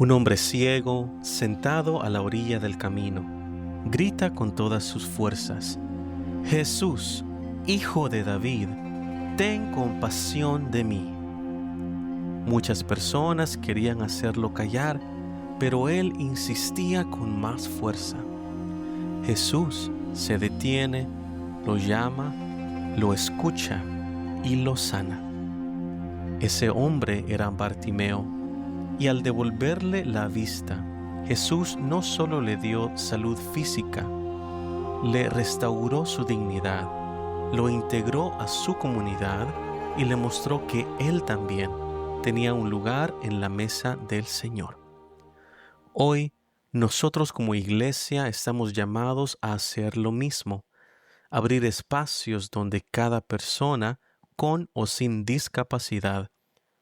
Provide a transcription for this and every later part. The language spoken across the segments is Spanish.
Un hombre ciego, sentado a la orilla del camino, grita con todas sus fuerzas: Jesús, Hijo de David, ten compasión de mí. Muchas personas querían hacerlo callar, pero él insistía con más fuerza. Jesús se detiene, lo llama, lo escucha y lo sana. Ese hombre era Bartimeo, y al devolverle la vista, Jesús no solo le dio salud física, le restauró su dignidad, lo integró a su comunidad y le mostró que él también tenía un lugar en la mesa del Señor. Hoy, nosotros como iglesia estamos llamados a hacer lo mismo, abrir espacios donde cada persona, con o sin discapacidad,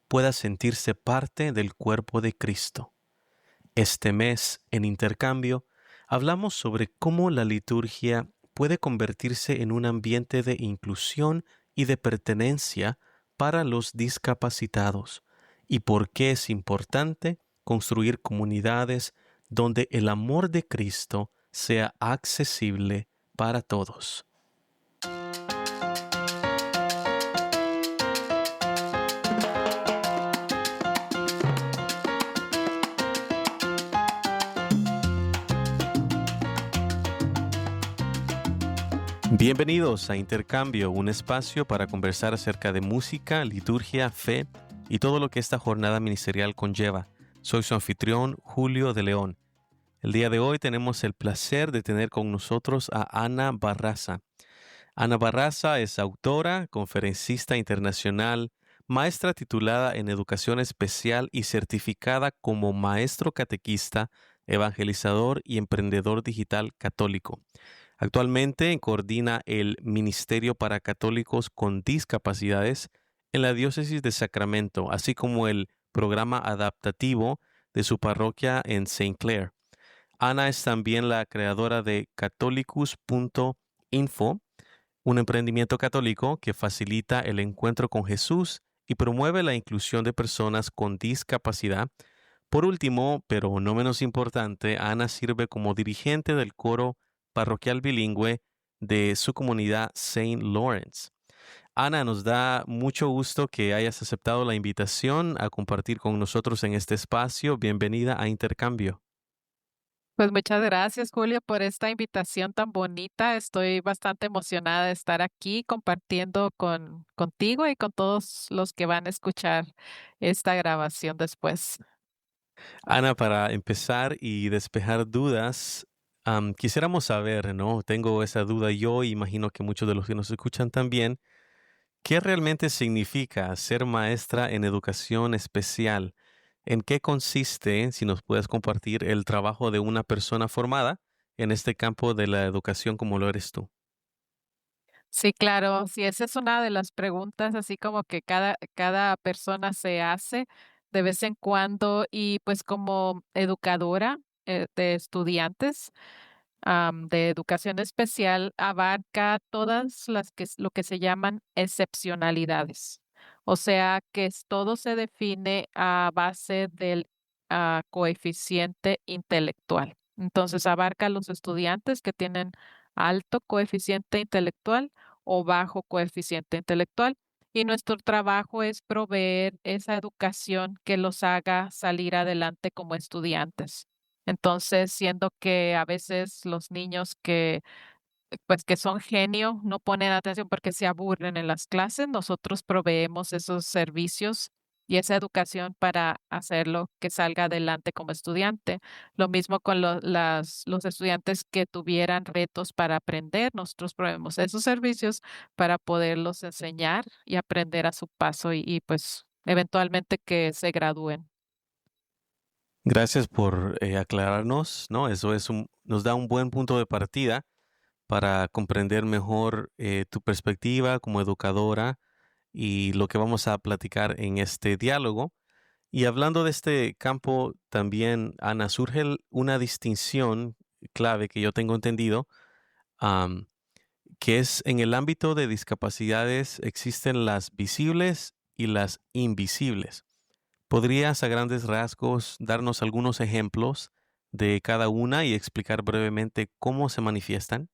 pueda sentirse parte del cuerpo de Cristo. Este mes, en Intercambio, hablamos sobre cómo la liturgia puede convertirse en un ambiente de inclusión y de pertenencia para los discapacitados, y por qué es importante construir comunidades donde el amor de Cristo sea accesible para todos. Bienvenidos a Intercambio, un espacio para conversar acerca de música, liturgia, fe y todo lo que esta jornada ministerial conlleva. Soy su anfitrión, Julio de León. El día de hoy tenemos el placer de tener con nosotros a Ana Barraza. Ana Barraza es autora, conferencista internacional, maestra titulada en Educación Especial y certificada como maestro catequista, evangelizador y emprendedor digital católico. Actualmente coordina el Ministerio para Católicos con Discapacidades en la Diócesis de Sacramento, así como el programa adaptativo de su parroquia en St. Clair. Ana es también la creadora de Catholicus.info, un emprendimiento católico que facilita el encuentro con Jesús y promueve la inclusión de personas con discapacidad. Por último, pero no menos importante, Ana sirve como dirigente del coro parroquial bilingüe de su comunidad St. Lawrence. Ana, nos da mucho gusto que hayas aceptado la invitación a compartir con nosotros en este espacio. Bienvenida a Intercambio. Pues muchas gracias, Julio, por esta invitación tan bonita. Estoy bastante emocionada de estar aquí compartiendo contigo y con todos los que van a escuchar esta grabación después. Ana, para empezar y despejar dudas, quisiéramos saber, ¿no? Tengo esa duda yo, y imagino que muchos de los que nos escuchan también. ¿Qué realmente significa ser maestra en educación especial? ¿En qué consiste, si nos puedes compartir, el trabajo de una persona formada en este campo de la educación como lo eres tú? Sí, claro, sí, esa es una de las preguntas, así como que cada persona se hace de vez en cuando y pues como educadora de estudiantes. De educación especial abarca todas lo que se llaman excepcionalidades. O sea que todo se define a base del coeficiente intelectual. Entonces abarca a los estudiantes que tienen alto coeficiente intelectual o bajo coeficiente intelectual. Y nuestro trabajo es proveer esa educación que los haga salir adelante como estudiantes. Entonces, siendo que a veces los niños pues que son genio no ponen atención porque se aburren en las clases, nosotros proveemos esos servicios y esa educación para hacerlo que salga adelante como estudiante. Lo mismo con los estudiantes que tuvieran retos para aprender, nosotros proveemos esos servicios para poderlos enseñar y aprender a su paso y pues eventualmente que se gradúen. Gracias por aclararnos, ¿no? Nos da un buen punto de partida para comprender mejor tu perspectiva como educadora y lo que vamos a platicar en este diálogo. Y hablando de este campo también, Ana, surge una distinción clave que yo tengo entendido, am, que es en el ámbito de discapacidades existen las visibles y las invisibles. ¿Podrías a grandes rasgos darnos algunos ejemplos de cada una y explicar brevemente cómo se manifiestan?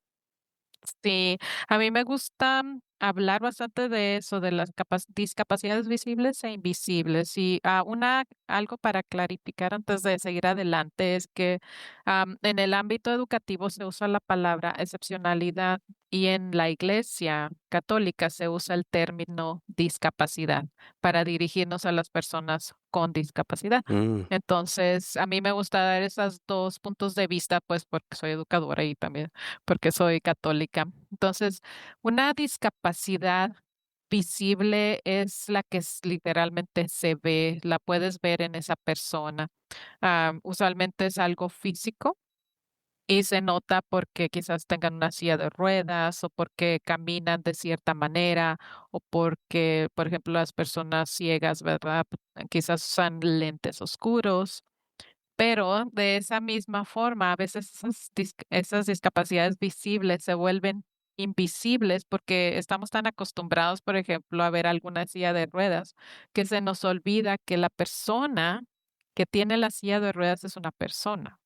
Sí, a mí me gusta hablar bastante de eso, de las discapacidades visibles e invisibles. Y algo para clarificar antes de seguir adelante es que en el ámbito educativo se usa la palabra excepcionalidad y en la Iglesia católica se usa el término discapacidad para dirigirnos a las personas con discapacidad. Mm, Entonces, a mí me gusta dar esos dos puntos de vista, pues porque soy educadora y también porque soy católica. Entonces, una discapacidad visible es la que literalmente se ve, la puedes ver en esa persona. Usualmente es algo físico y se nota porque quizás tengan una silla de ruedas o porque caminan de cierta manera o porque, por ejemplo, las personas ciegas, ¿verdad? Quizás usan lentes oscuros. Pero de esa misma forma, a veces esas discapacidades visibles se vuelven invisibles porque estamos tan acostumbrados, por ejemplo, a ver alguna silla de ruedas, que se nos olvida que la persona que tiene la silla de ruedas es una persona.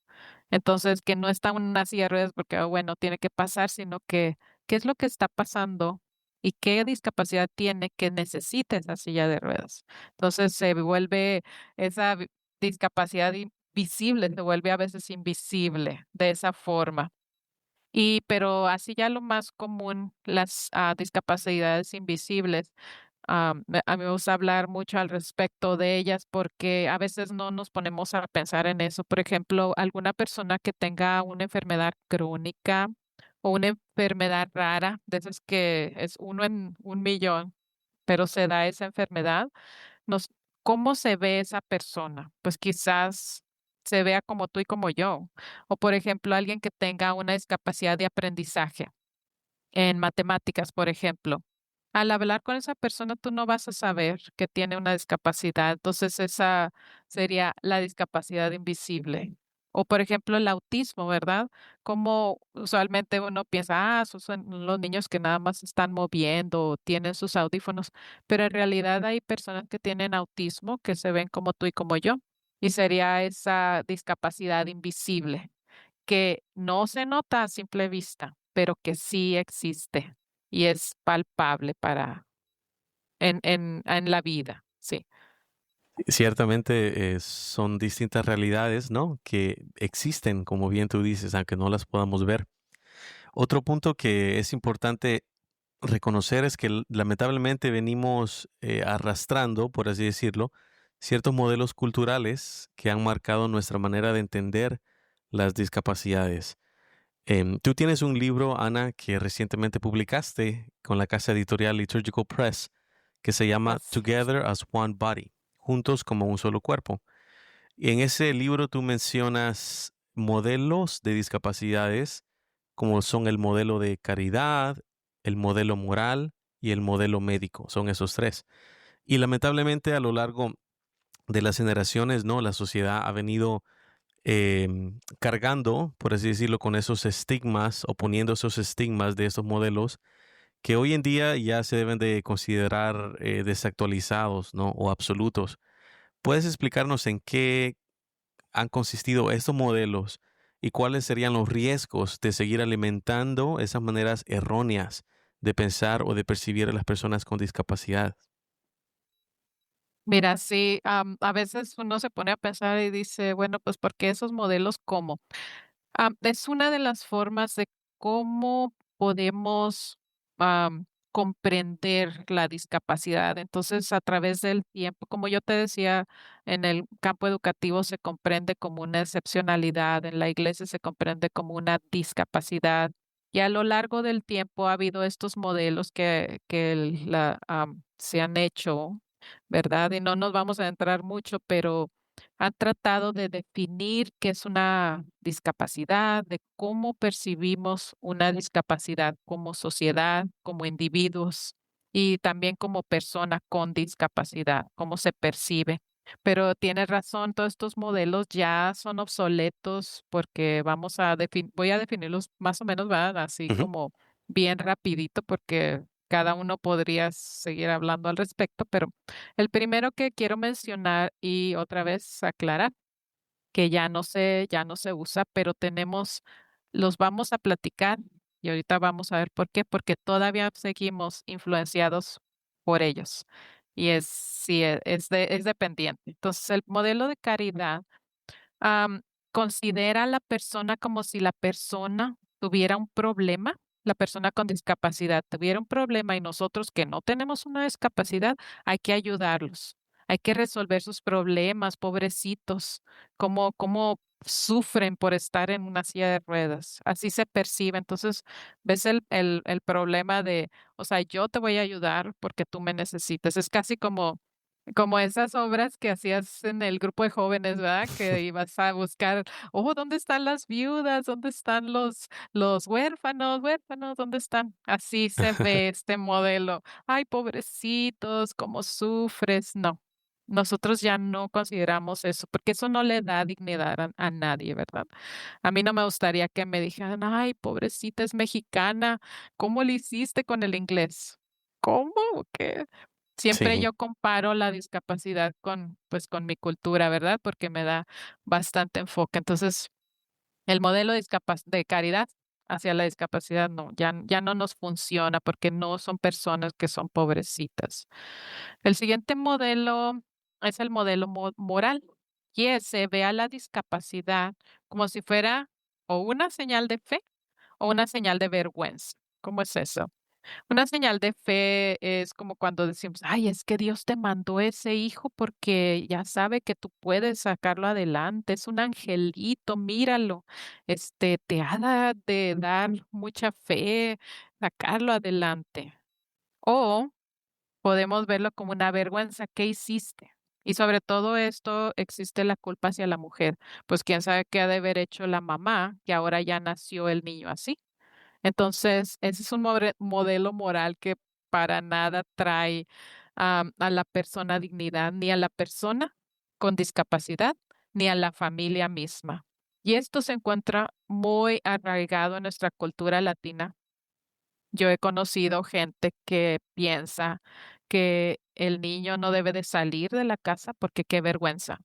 Entonces, que no está en una silla de ruedas porque, bueno, tiene que pasar, sino que qué es lo que está pasando y qué discapacidad tiene que necesita esa silla de ruedas. Entonces, se vuelve esa discapacidad visible, se vuelve a veces invisible de esa forma. Pero así ya lo más común, las discapacidades invisibles. A mí me gusta hablar mucho al respecto de ellas porque a veces no nos ponemos a pensar en eso. Por ejemplo, alguna persona que tenga una enfermedad crónica o una enfermedad rara, de esas que es uno en 1 millón, pero se da esa enfermedad, nos, ¿cómo se ve esa persona? Pues quizás se vea como tú y como yo. O por ejemplo, alguien que tenga una discapacidad de aprendizaje en matemáticas, por ejemplo. Al hablar con esa persona, tú no vas a saber que tiene una discapacidad. Entonces, esa sería la discapacidad invisible. O, por ejemplo, el autismo, ¿verdad? Como usualmente uno piensa, esos son los niños que nada más están moviendo o tienen sus audífonos, pero en realidad hay personas que tienen autismo que se ven como tú y como yo. Y sería esa discapacidad invisible que no se nota a simple vista, pero que sí existe y es palpable en la vida. Sí. ciertamente son distintas realidades, ¿no? Que existen, como bien tú dices, aunque no las podamos ver. Otro punto que es importante reconocer es que lamentablemente venimos arrastrando, por así decirlo, ciertos modelos culturales que han marcado nuestra manera de entender las discapacidades. Tú tienes un libro, Ana, que recientemente publicaste con la casa editorial Liturgical Press, que se llama Así es. Together as One Body, juntos como un solo cuerpo. Y en ese libro tú mencionas modelos de discapacidades, como son el modelo de caridad, el modelo moral y el modelo médico. Son esos tres. Y lamentablemente a lo largo de las generaciones, ¿no? La sociedad ha venido cargando, por así decirlo, con esos estigmas o poniendo esos estigmas de esos modelos que hoy en día ya se deben de considerar desactualizados, ¿no? O absolutos. ¿Puedes explicarnos en qué han consistido estos modelos y cuáles serían los riesgos de seguir alimentando esas maneras erróneas de pensar o de percibir a las personas con discapacidad? Mira, sí, a veces uno se pone a pensar y dice, bueno, pues ¿por qué esos modelos cómo? Es una de las formas de cómo podemos comprender la discapacidad. Entonces, a través del tiempo, como yo te decía, en el campo educativo se comprende como una excepcionalidad, en la iglesia se comprende como una discapacidad. Y a lo largo del tiempo ha habido estos modelos que se han hecho, ¿verdad? Y no nos vamos a entrar mucho, pero han tratado de definir qué es una discapacidad, de cómo percibimos una discapacidad como sociedad, como individuos y también como persona con discapacidad, cómo se percibe. Pero tienes razón, todos estos modelos ya son obsoletos porque voy a definirlos más o menos, ¿verdad? Así Ujú. como bien rapidito porque cada uno podría seguir hablando al respecto, pero el primero que quiero mencionar y otra vez aclarar que ya no se usa, pero los vamos a platicar y ahorita vamos a ver por qué, porque todavía seguimos influenciados por ellos. Y sí, es dependiente. Entonces, el modelo de caridad am, considera a la persona como si la persona tuviera un problema, la persona con discapacidad tuviera un problema y nosotros que no tenemos una discapacidad, hay que ayudarlos, hay que resolver sus problemas, pobrecitos, cómo sufren por estar en una silla de ruedas. Así se percibe. Entonces, ves el problema de, o sea, yo te voy a ayudar porque tú me necesitas. Es casi como esas obras que hacías en el grupo de jóvenes, ¿verdad? Que ibas a buscar, oh, ¿dónde están las viudas? ¿Dónde están los huérfanos? ¿Huérfanos? ¿Dónde están? Así se ve este modelo. Ay, pobrecitos, cómo sufres. No, nosotros ya no consideramos eso, porque eso no le da dignidad a nadie, ¿verdad? A mí no me gustaría que me dijeran, ay, pobrecita, es mexicana, ¿cómo le hiciste con el inglés? ¿Cómo? ¿Qué? Siempre Sí, yo comparo la discapacidad pues, con mi cultura, ¿verdad? Porque me da bastante enfoque. Entonces, el modelo de caridad hacia la discapacidad no, ya no nos funciona porque no son personas que son pobrecitas. El siguiente modelo es el modelo moral, y ese ve a la discapacidad como si fuera o una señal de fe o una señal de vergüenza. ¿Cómo es eso? Una señal de fe es como cuando decimos, ay, es que Dios te mandó ese hijo porque ya sabe que tú puedes sacarlo adelante, es un angelito, míralo, te ha de dar mucha fe, sacarlo adelante. O podemos verlo como una vergüenza, ¿qué hiciste? Y sobre todo esto existe la culpa hacia la mujer, pues quién sabe qué ha de haber hecho la mamá, que ahora ya nació el niño así. Entonces, ese es un modelo moral que para nada trae a la persona dignidad, ni a la persona con discapacidad, ni a la familia misma. Y esto se encuentra muy arraigado en nuestra cultura latina. Yo he conocido gente que piensa que el niño no debe de salir de la casa porque qué vergüenza.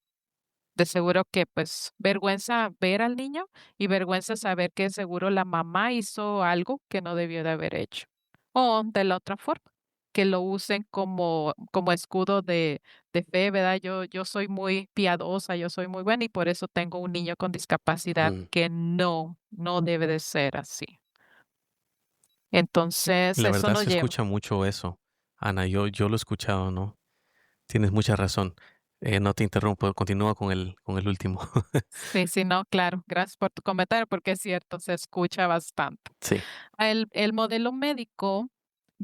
De seguro que pues vergüenza ver al niño y vergüenza saber que seguro la mamá hizo algo que no debió de haber hecho. O de la otra forma, que lo usen como escudo de fe, ¿verdad? Yo soy muy piadosa, yo soy muy buena y por eso tengo un niño con discapacidad mm, que no debe de ser así. Entonces, la eso verdad nos se lleva. escucha mucho eso, Ana, yo lo he escuchado, ¿no? Tienes mucha razón. No te interrumpo, continúa con el último. Sí, sí, no, claro. Gracias por tu comentario porque es cierto, se escucha bastante. Sí, El modelo médico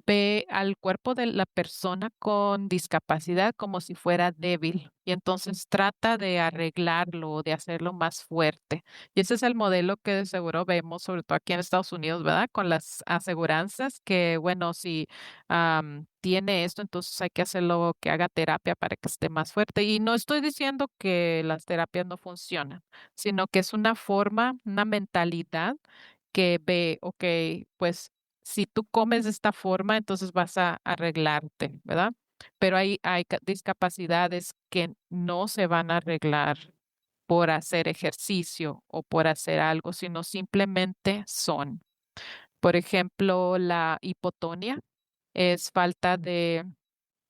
ve al cuerpo de la persona con discapacidad como si fuera débil y entonces trata de arreglarlo o de hacerlo más fuerte. Y ese es el modelo que de seguro vemos, sobre todo aquí en Estados Unidos, ¿verdad? Con las aseguranzas que, bueno, si tiene esto, entonces hay que hacerlo que haga terapia para que esté más fuerte. Y no estoy diciendo que las terapias no funcionan, sino que es una forma, una mentalidad que ve, ok, pues si tú comes de esta forma, entonces vas a arreglarte, ¿verdad? Pero hay discapacidades que no se van a arreglar por hacer ejercicio o por hacer algo, sino simplemente son. Por ejemplo, la hipotonía es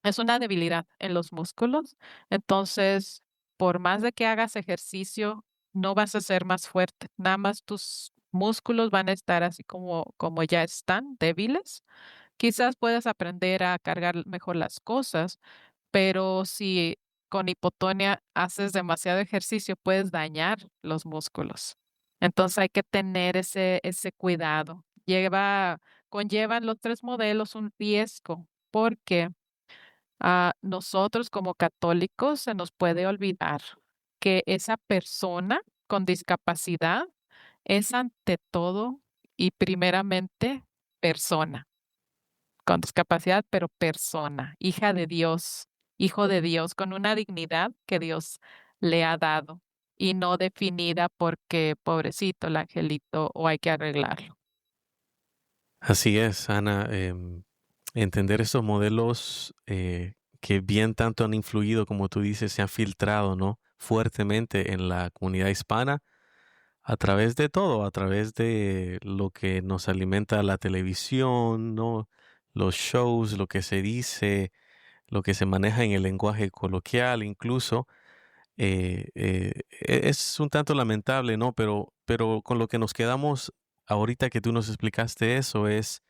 es una debilidad en los músculos. Entonces, por más de que hagas ejercicio, no vas a ser más fuerte. Nada más tus músculos van a estar así como ya están, débiles. Quizás puedas aprender a cargar mejor las cosas, pero si con hipotonia haces demasiado ejercicio, puedes dañar los músculos. Entonces hay que tener ese cuidado. Conllevan los tres modelos un riesgo, porque a nosotros como católicos se nos puede olvidar que esa persona con discapacidad es ante todo y primeramente persona, con discapacidad, pero persona, hija de Dios, hijo de Dios, con una dignidad que Dios le ha dado y no definida porque pobrecito el angelito o hay que arreglarlo. así es, Ana. entender esos modelos que bien tanto han influido, como tú dices, se han filtrado, ¿no? Fuertemente en la comunidad hispana a través de todo, a través de lo que nos alimenta la televisión, ¿no? Los shows, lo que se dice, lo que se maneja en el lenguaje coloquial, incluso. Es un tanto lamentable, ¿no? Pero con lo que nos quedamos ahorita que tú nos explicaste eso es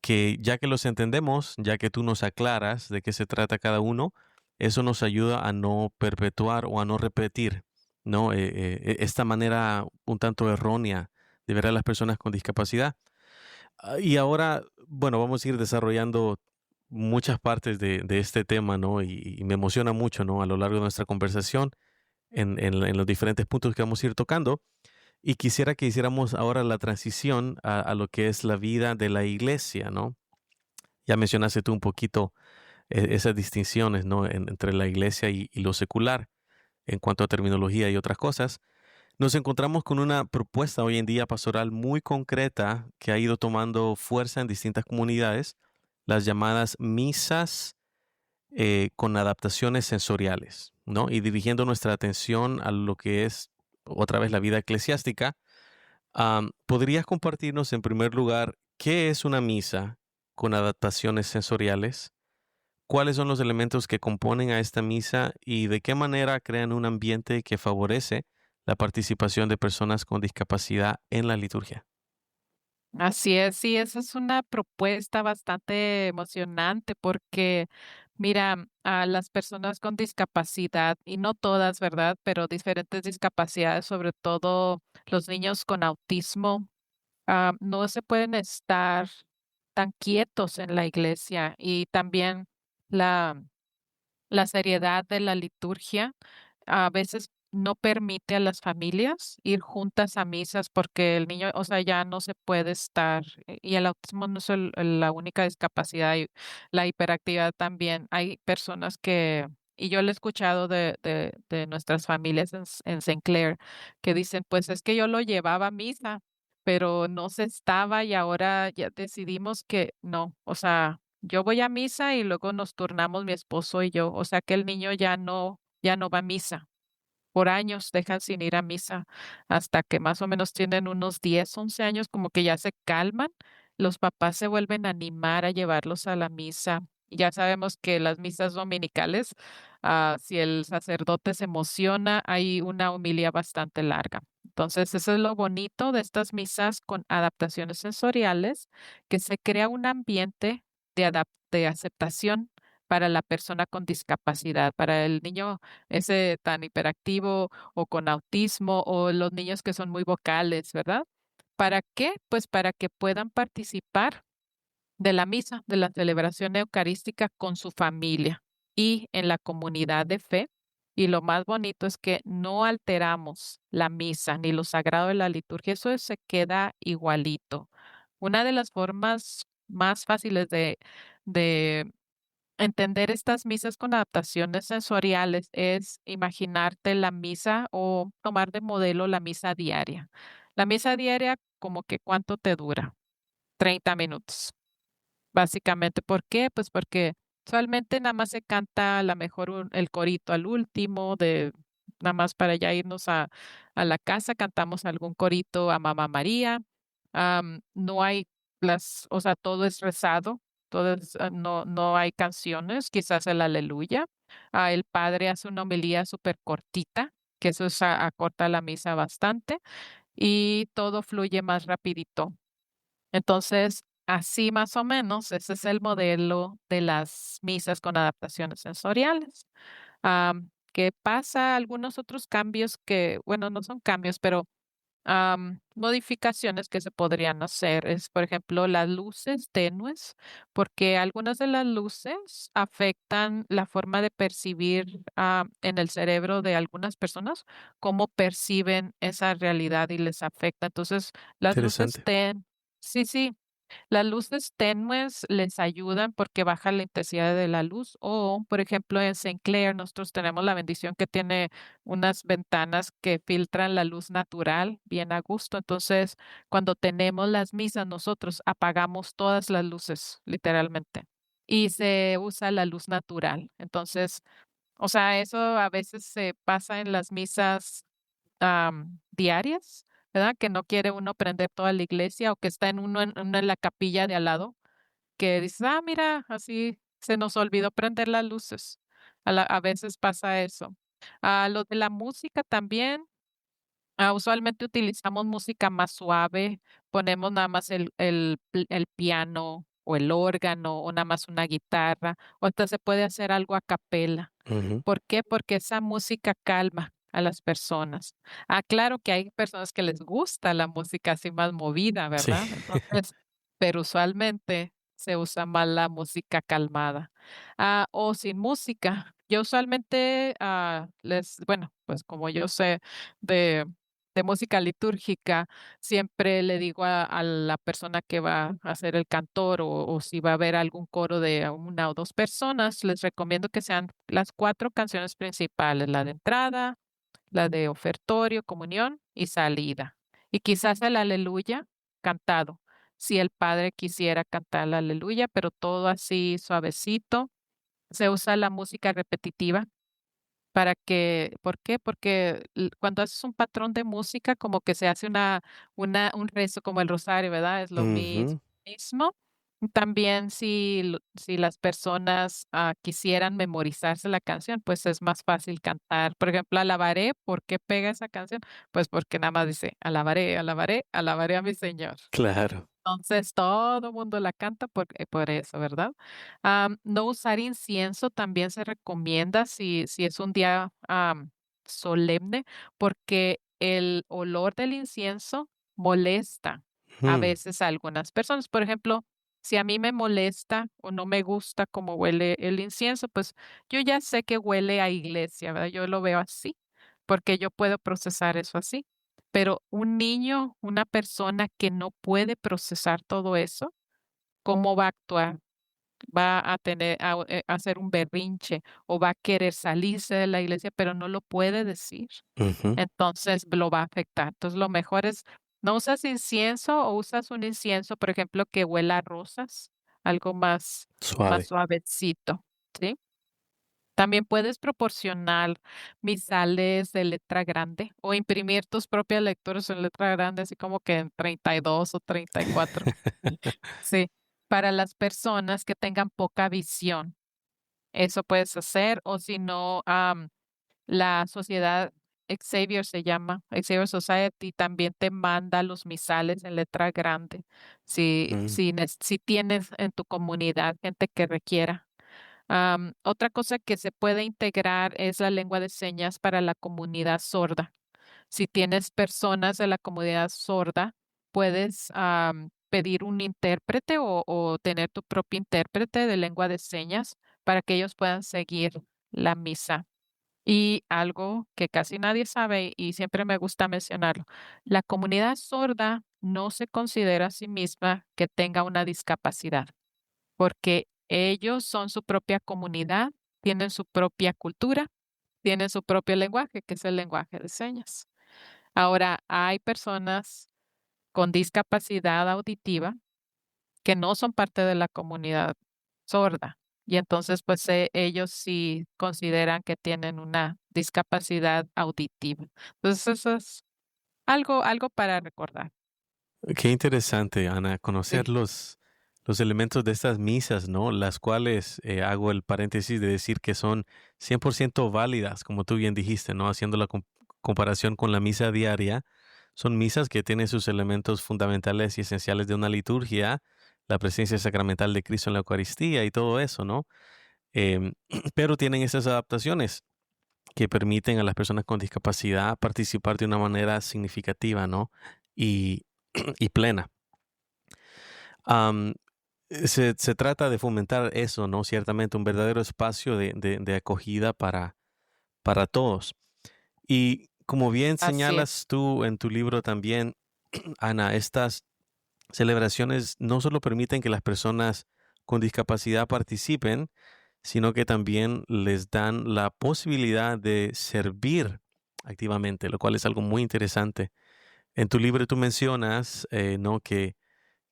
que ya que los entendemos, ya que tú nos aclaras de qué se trata cada uno, eso nos ayuda a no perpetuar o a no repetir, ¿no? Esta manera un tanto errónea de ver a las personas con discapacidad. Y ahora, bueno, vamos a ir desarrollando muchas partes de este tema, ¿no? Y me emociona mucho, ¿no? A lo largo de nuestra conversación, en los diferentes puntos que vamos a ir tocando. Y quisiera que hiciéramos ahora la transición a lo que es la vida de la iglesia, ¿no? Ya mencionaste tú un poquito esas distinciones, ¿no? Entre la iglesia y lo secular en cuanto a terminología y otras cosas. Nos encontramos con una propuesta hoy en día pastoral muy concreta que ha ido tomando fuerza en distintas comunidades, las llamadas misas con adaptaciones sensoriales, ¿no? Y dirigiendo nuestra atención a lo que es otra vez la vida eclesiástica. ¿Podrías compartirnos en primer lugar qué es una misa con adaptaciones sensoriales? ¿Cuáles son los elementos que componen a esta misa y de qué manera crean un ambiente que favorece la participación de personas con discapacidad en la liturgia? Así es, sí, esa es una propuesta bastante emocionante porque, mira, a las personas con discapacidad, y no todas, ¿verdad? Pero diferentes discapacidades, sobre todo los niños con autismo, no se pueden estar tan quietos en la iglesia y también la la seriedad de la liturgia a veces no permite a las familias ir juntas a misas porque el niño, o sea, ya no se puede estar, y el autismo no es la única discapacidad, y la hiperactividad también. Hay personas que, y yo lo he escuchado de nuestras familias en St. Clair, que dicen, pues es que yo lo llevaba a misa, pero no se estaba y ahora ya decidimos que no, o sea, yo voy a misa y luego nos turnamos mi esposo y yo, o sea que el niño ya no va a misa. Por años dejan sin ir a misa hasta que más o menos tienen unos 10 11 años, como que ya se calman, los papás se vuelven a animar a llevarlos a la misa. Y ya sabemos que las misas dominicales, si el sacerdote se emociona, hay una homilía bastante larga. Entonces, eso es lo bonito de estas misas con adaptaciones sensoriales, que se crea un ambiente de aceptación para la persona con discapacidad, para el niño ese tan hiperactivo o con autismo o los niños que son muy vocales, ¿verdad? ¿Para qué? Pues para que puedan participar de la misa, de la celebración eucarística con su familia y en la comunidad de fe. Y lo más bonito es que no alteramos la misa ni lo sagrado de la liturgia, eso se queda igualito. Una de las formas más fáciles de entender estas misas con adaptaciones sensoriales es imaginarte la misa o tomar de modelo la misa diaria. La misa diaria, como que ¿cuánto te dura? 30 minutos. Básicamente, ¿por qué? Pues porque usualmente nada más se canta a la mejor el corito al último, de nada más para ya irnos a la casa, cantamos algún corito a Mamá María. No hay o sea, todo es rezado, todo es, no hay canciones, quizás el aleluya. El padre hace una homilía súper cortita, que eso acorta la misa bastante, y todo fluye más rapidito. Entonces, así más o menos, ese es el modelo de las misas con adaptaciones sensoriales. ¿Qué pasa? Algunos otros cambios que, bueno, no son cambios, pero modificaciones que se podrían hacer es, por ejemplo, las luces tenues, porque algunas de las luces afectan la forma de percibir en el cerebro de algunas personas, cómo perciben esa realidad y les afecta. Entonces, las luces Interesante. sí, sí. Las luces tenues les ayudan porque baja la intensidad de la luz o, por ejemplo, en Saint Clair nosotros tenemos la bendición que tiene unas ventanas que filtran la luz natural bien a gusto. Entonces, cuando tenemos las misas, nosotros apagamos todas las luces, literalmente, y se usa la luz natural. Entonces, o sea, eso a veces se pasa en las misas diarias, ¿verdad? Que no quiere uno prender toda la iglesia o que está uno en la capilla de al lado, que dices, ah, mira, así se nos olvidó prender las luces. A veces pasa eso. Lo de la música también, usualmente utilizamos música más suave, ponemos nada más el piano o el órgano o nada más una guitarra, o hasta se puede hacer algo a capela. Ujú. ¿Por qué? Porque esa música calma a las personas. Claro que hay personas que les gusta la música así más movida, Sí. ¿verdad? Entonces, pero usualmente se usa más la música calmada. O sin música. Yo usualmente bueno, pues como yo sé de, de música litúrgica, siempre le digo a la persona que va a ser el cantor o si va a haber algún coro de una o dos personas, les recomiendo que sean las cuatro canciones principales, la de entrada, la de ofertorio, comunión y salida. Y quizás el aleluya cantado, si el padre quisiera cantar el aleluya, pero todo así suavecito. Se usa la música repetitiva para que, ¿por qué? Porque cuando haces un patrón de música, como que se hace un rezo como el rosario, ¿verdad? Es lo Ujú. mismo. También si las personas quisieran memorizarse la canción, pues es más fácil cantar. Por ejemplo, alabaré, ¿por qué pega esa canción? Pues porque nada más dice, alabaré, alabaré, alabaré a mi Señor. Claro. Entonces, todo el mundo la canta por eso, ¿verdad? No usar incienso también se recomienda si es un día solemne, porque el olor del incienso molesta a Mm, veces a algunas personas. Por ejemplo, si a mí me molesta o no me gusta cómo huele el incienso, pues yo ya sé que huele a iglesia, ¿verdad? Yo lo veo así, porque yo puedo procesar eso así. Pero un niño, una persona que no puede procesar todo eso, ¿cómo va a actuar? Va a tener, a hacer un berrinche o va a querer salirse de la iglesia, pero no lo puede decir. ujú. Entonces lo va a afectar. Entonces lo mejor es, no usas incienso o usas un incienso, por ejemplo, que huela a rosas, algo más Suave. suavecito, ¿sí? También puedes proporcionar misales de letra grande o imprimir tus propias lecturas en letra grande, así como que en 32 o 34. Sí, para las personas que tengan poca visión. Eso puedes hacer, o si no, la sociedad Xavier se llama, Xavier Society también te manda los misales en letra grande. Mm, Si tienes en tu comunidad gente que requiera. Otra cosa que se puede integrar es la lengua de señas para la comunidad sorda. Si tienes personas de la comunidad sorda, puedes pedir un intérprete o tener tu propio intérprete de lengua de señas para que ellos puedan seguir la misa. Y algo que casi nadie sabe y siempre me gusta mencionarlo, la comunidad sorda no se considera a sí misma que tenga una discapacidad porque ellos son su propia comunidad, tienen su propia cultura, tienen su propio lenguaje, que es el lenguaje de señas. Ahora, hay personas con discapacidad auditiva que no son parte de la comunidad sorda y entonces pues ellos sí consideran que tienen una discapacidad auditiva. Entonces, eso es algo para recordar. qué interesante, Ana, Sí, conocer los elementos de estas misas, ¿no? Las cuales hago el paréntesis de decir que son 100% válidas, como tú bien dijiste, ¿no? Haciendo la comparación con la misa diaria, son misas que tienen sus elementos fundamentales y esenciales de una liturgia, la presencia sacramental de Cristo en la Eucaristía y todo eso, ¿no? Em, pero tienen esas adaptaciones que permiten a las personas con discapacidad participar de una manera significativa, ¿no? Y, y plena. Am, se trata de fomentar eso, ¿no? Ciertamente un verdadero espacio de acogida para todos. Y como bien así señalas es. tú en tu libro también, Ana, estas Celebraciones no solo permiten que las personas con discapacidad participen, sino que también les dan la posibilidad de servir activamente, lo cual es algo muy interesante. En tu libro tú mencionas, ¿no? Que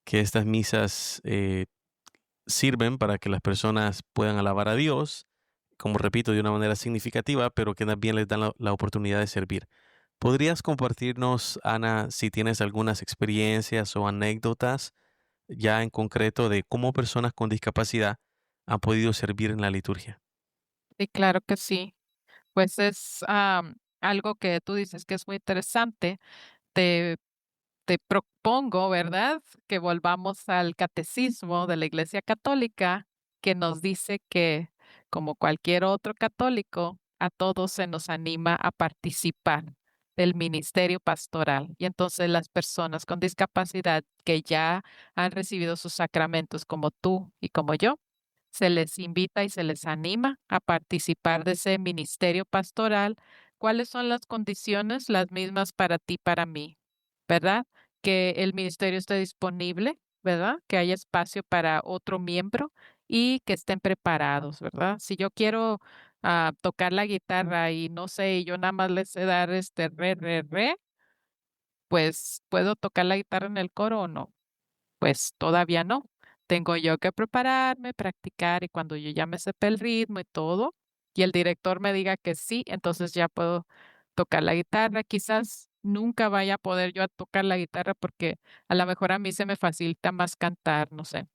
estas misas sirven para que las personas puedan alabar a Dios, como repito, de una manera significativa, pero que también les dan la oportunidad de servir. ¿Podrías compartirnos, Ana, si tienes algunas experiencias o anécdotas ya en concreto de cómo personas con discapacidad han podido servir en la liturgia? Sí, claro que sí. Pues es algo que tú dices que es muy interesante. Te, te propongo, ¿verdad? Que volvamos al catecismo de la Iglesia Católica, que nos dice que, como cualquier otro católico, a todos se nos anima a participar del ministerio pastoral. Y entonces las personas con discapacidad que ya han recibido sus sacramentos, como tú y como yo, se les invita y se les anima a participar de ese ministerio pastoral. ¿Cuáles son las condiciones? Las mismas para ti, para mí, ¿verdad? Que el ministerio esté disponible, ¿verdad? Que haya espacio para otro miembro y que estén preparados, ¿verdad? Si yo quiero tocar la guitarra y no sé, y yo nada más le sé dar este re, pues ¿puedo tocar la guitarra en el coro o no? Pues todavía no. Tengo yo que prepararme, practicar y cuando yo ya me sepa el ritmo y todo, y el director me diga que sí, entonces ya puedo tocar la guitarra. Quizás nunca vaya a poder yo a tocar la guitarra porque a lo mejor a mí se me facilita más cantar, no sé.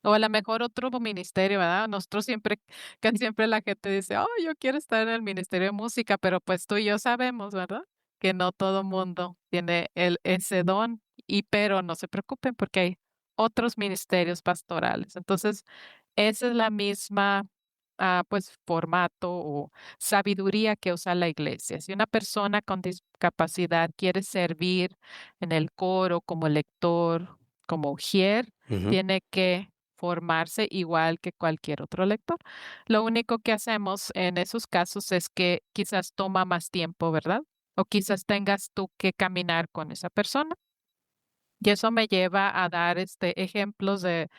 O a lo mejor otro ministerio, ¿verdad? Nosotros siempre, casi siempre la gente dice, oh, yo quiero estar en el ministerio de música, pero pues tú y yo sabemos, ¿verdad? Que no todo mundo tiene ese don, y pero no se preocupen porque hay otros ministerios pastorales. Entonces, esa es la misma, pues, formato o sabiduría que usa la iglesia. Si una persona con discapacidad quiere servir en el coro como lector, como ujier, Ujú, tiene que formarse igual que cualquier otro lector. Lo único que hacemos en esos casos es que quizás toma más tiempo, ¿verdad? O quizás tengas tú que caminar con esa persona. Y eso me lleva a dar ejemplos de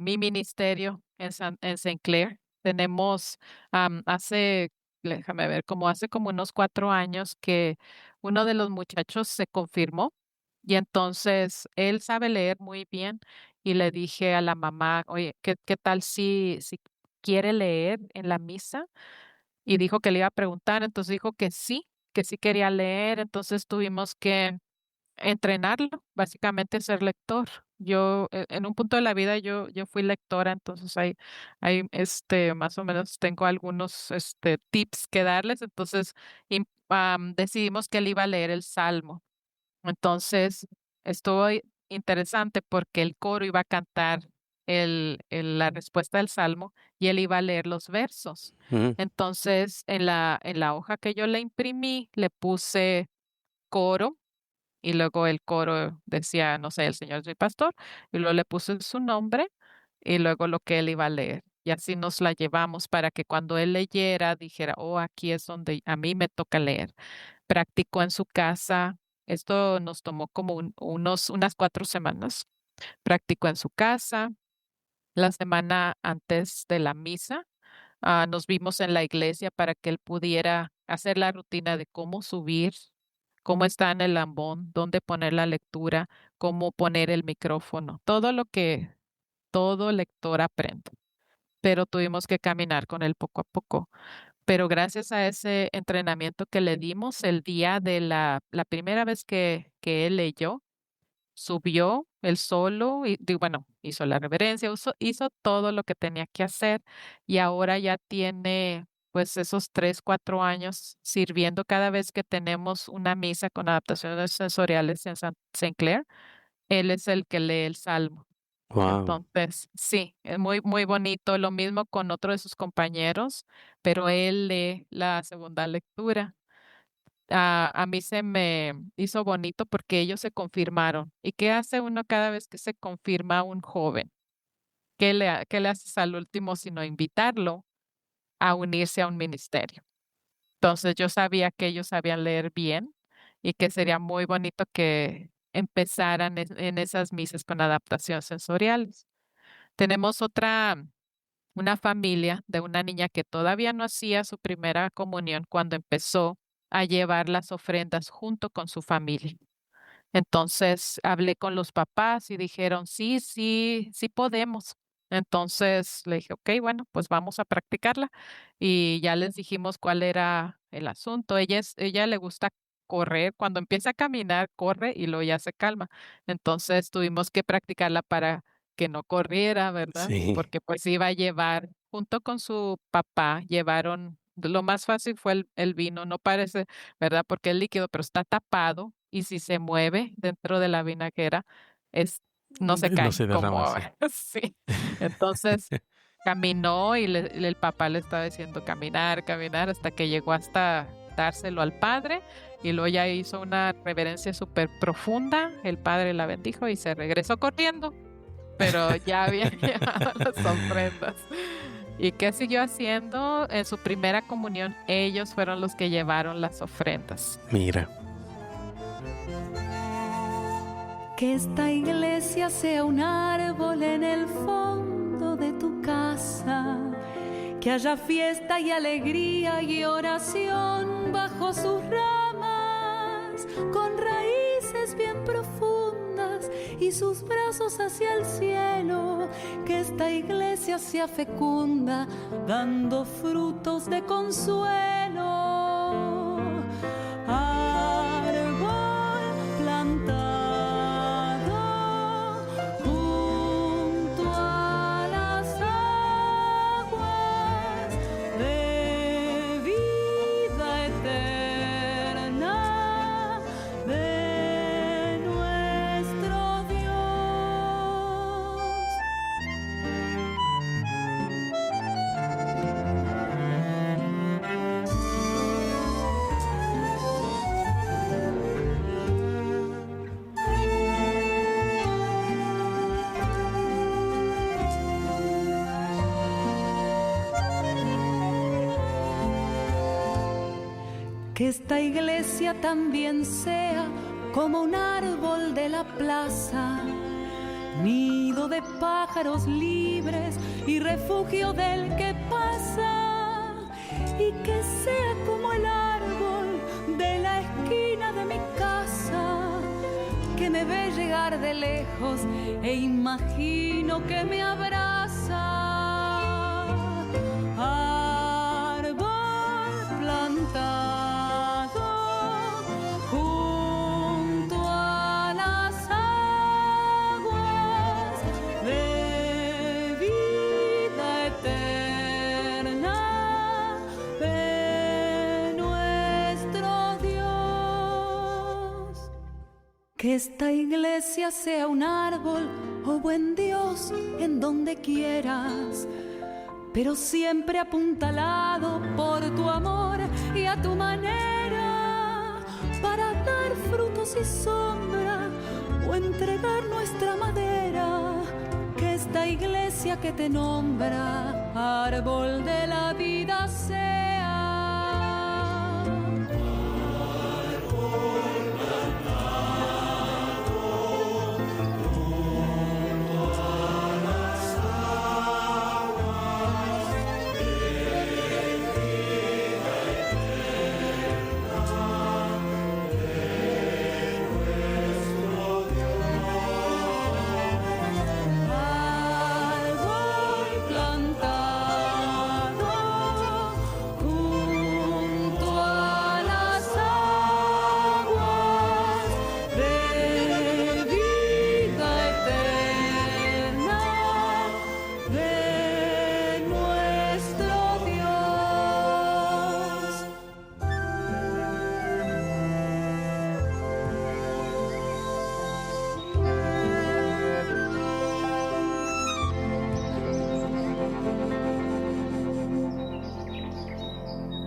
mi ministerio en Saint Clair. Tenemos déjame ver, como hace como unos 4 años que uno de los muchachos se confirmó y entonces él sabe leer muy bien y le dije a la mamá, oye, ¿qué tal si quiere leer en la misa? Y dijo que le iba a preguntar, entonces dijo que sí quería leer, entonces tuvimos que entrenarlo, básicamente ser lector. Yo, en un punto de la vida, yo fui lectora, entonces más o menos tengo algunos, tips que darles. Entonces, decidimos que él iba a leer el Salmo. Entonces, estuvo interesante porque el coro iba a cantar la respuesta del Salmo y él iba a leer los versos. ujú, Entonces, en la hoja que yo le imprimí, le puse coro y luego el coro decía, no sé, el Señor es mi pastor, y luego le puse su nombre y luego lo que él iba a leer. Y así nos la llevamos para que cuando él leyera dijera, oh, aquí es donde a mí me toca leer. Practicó en su casa. Esto nos tomó como unas 4 semanas. Practicó en su casa. La semana antes de la misa, nos vimos en la iglesia para que él pudiera hacer la rutina de cómo subir, cómo está en el ambón, dónde poner la lectura, cómo poner el micrófono, todo lo que todo lector aprende. Pero tuvimos que caminar con él poco a poco. Pero gracias a ese entrenamiento que le dimos el día de la primera vez que él leyó, subió él solo y bueno, hizo la reverencia, hizo todo lo que tenía que hacer y ahora ya tiene pues esos 3, 4 años sirviendo cada vez que tenemos una misa con adaptaciones sensoriales en Saint Clair, él es el que lee el salmo. wow. Entonces, sí, es muy, muy bonito. Lo mismo con otro de sus compañeros, pero él lee la segunda lectura. A mí se me hizo bonito porque ellos se confirmaron. ¿Y qué hace uno cada vez que se confirma a un joven? ¿Qué le haces al último sino invitarlo a unirse a un ministerio? Entonces yo sabía que ellos sabían leer bien y que sería muy bonito que empezaran en esas misas con adaptación sensoriales. Tenemos una familia de una niña que todavía no hacía su primera comunión cuando empezó a llevar las ofrendas junto con su familia. Entonces hablé con los papás y dijeron, sí, sí, sí podemos. Entonces le dije, ok, bueno, pues vamos a practicarla. Y ya les dijimos cuál era el asunto. Ella le gusta correr. Cuando empieza a caminar, corre y luego ya se calma. Entonces tuvimos que practicarla para que no corriera, ¿verdad? Sí, Porque pues iba a llevar, junto con su papá, llevaron, lo más fácil fue el vino, no parece, ¿verdad? Porque es líquido, pero está tapado y si se mueve dentro de la vinaquera, es, no se no cae, se derrama como así. sí. Entonces caminó y el papá le estaba diciendo caminar, caminar, hasta que llegó hasta dárselo al padre y luego ya hizo una reverencia súper profunda. El padre la bendijo y se regresó corriendo, pero ya había llevado las ofrendas. ¿Y qué siguió haciendo? En su primera comunión, ellos fueron los que llevaron las ofrendas. Mira, Que esta iglesia sea un árbol en el fondo de tu casa, que haya fiesta y alegría y oración bajo sus ramas, con raíces bien profundas y sus brazos hacia el cielo. Que esta iglesia sea fecunda, dando frutos de consuelo. Árbol plantado junto a las aguas de vida eterna de nuestro Dios. Que esta iglesia también sea como un árbol de la plaza, nido de pájaros libres y refugio del que pasa. Y que sea como el árbol de la esquina de mi casa, que me ve llegar de lejos e imagino que me abraza. Árbol plantado junto a las aguas de vida eterna de nuestro Dios. Que esta iglesia sea un árbol, oh buen Dios, en donde quieras, pero siempre apuntalado por tu amor y a tu manera, para dar frutos y sombra o entregar nuestra madera. Que esta iglesia que te nombra árbol de la vida sea. Árbol plantado junto a las aguas de vida eterna de nuestro Dios.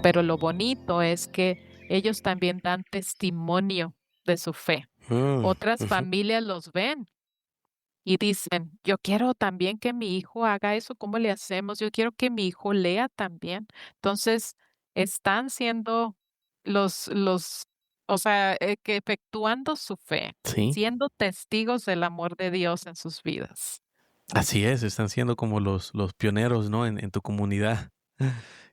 Pero lo bonito es que ellos también dan testimonio de su fe. Otras ujú, familias los ven y dicen, yo quiero también que mi hijo haga eso, ¿cómo le hacemos? Yo quiero que mi hijo lea también. Entonces, están siendo los o sea, que efectuando su fe, Sí, siendo testigos del amor de Dios en sus vidas. así es, están siendo como los pioneros, ¿no? En tu comunidad,